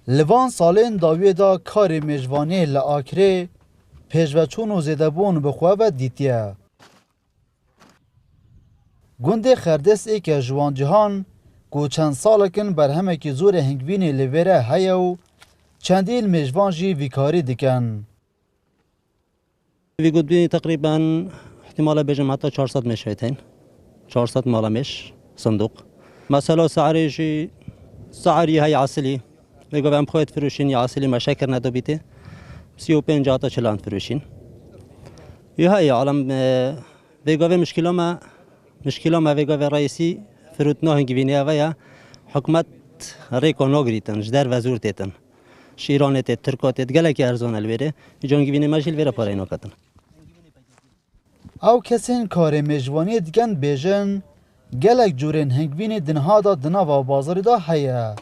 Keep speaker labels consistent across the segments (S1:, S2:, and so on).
S1: لوان سالین داویه دا کار میجوانی لآکره پیشوچون و زیدبون بخواه و دیتیه. گنده خردس ای که جوان جهان گو چند سالکن بر همه که زور هنگوینی لویره هیا و چندیل میجوان جی ویکاری دکن.
S2: وی گود بینی تقریبا احتمالا بجم حتی 400 مش هیتین 400 مالا مش صندوق مثلا سعري سعري هاي عسلي بيقول بهم خويت فروشين يا عسلي مشاكر ندو بيتي سيو بين جاتا چلان فروشين هاي عالم بيقول مشكلة ما بيقول رئيسي فروتنا هنجبينيا ويا حكومت ريكو نوغريتن جدار وزور تيتن شيران تيت تركو تيت گلك ارزون الويره جونگبيني ماجيل ويرا پارينو كتن
S1: او کسین کار میجوانی دیگن بیجن گلک جورین هنگوین دنها دا دناوا بازاری دا هیا.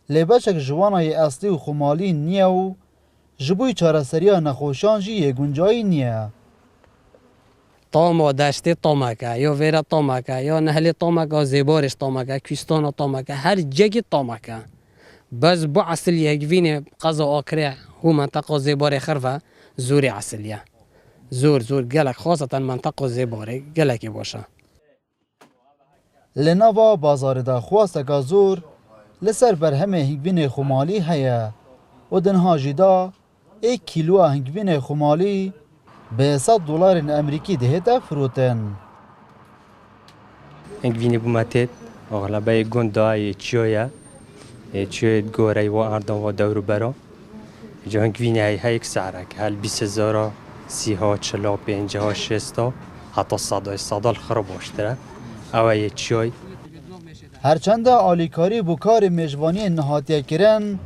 S1: لیبچک جوانای اصلی و خمالی نیه و جبوی چارسریا نخوشان جی یه گنجایی نیه.
S3: طامو دشتی طامکه یا ویرا طامکه یا نهلی طامکه زیبارش طامکه کوستان طامکه هر جگی طامکه بس بو اصلی هنگوین قضا آکره هو منطقه زیبار خرفه زوری اصلیه زور گلک خاصتا منطقه زیباره گلکی باشه.
S1: لناوا بازار دا خواستگا زور لسر بر همه هنگوین خمالی هیا و دنها جدا 1 کیلو هنگوین خمالی به $100 امریکی دهتا فروتن.
S4: هنگوینی بومتت اغلبه گندای چیویا چیوی گوری و اردان و دورو برا جا هنگوینی های یک سعرک هل 20,000 30 40 50 60 حتی 100 خراب باشتره اوه چیوی
S1: هرچند آلیکاری بکار میجوانی نهاتیه کرن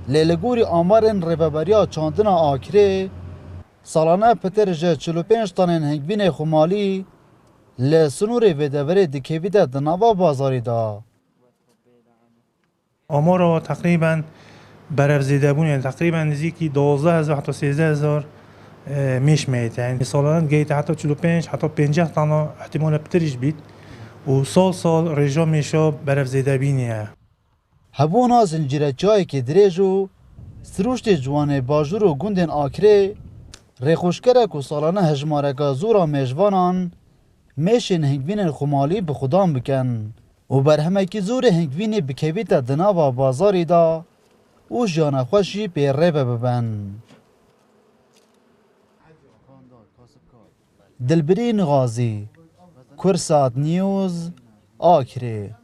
S1: لیلگوری آمارن ریببریا چاندنا آکره سالانه پتر جه 45 تانین هنگوین خمالی لسنور ویدوری دکیویده دناوا بازاری دا.
S5: آمار تقریبا برافزیده بون یعنی تقریبا نزدیکی 12,000 حتی 13,000 میش میتین سالانه گیت حتی 45 حتی 50 تانا احتمال پترش بید و سال رجا میشا برافزیده بینیه.
S1: هبونا زنجیره چای که دریجو سروشت جوان باجور و گندن آکره ریخوشکره که سالانه هجمارکا زورا میجوانان میشن هنگوین خمالی به خودان بکن و بر همه که زور هنگوین بکویت دناوا بازاری دا و جان خوشی پیره ببن. دلبرین غازی کرسات نیوز آکره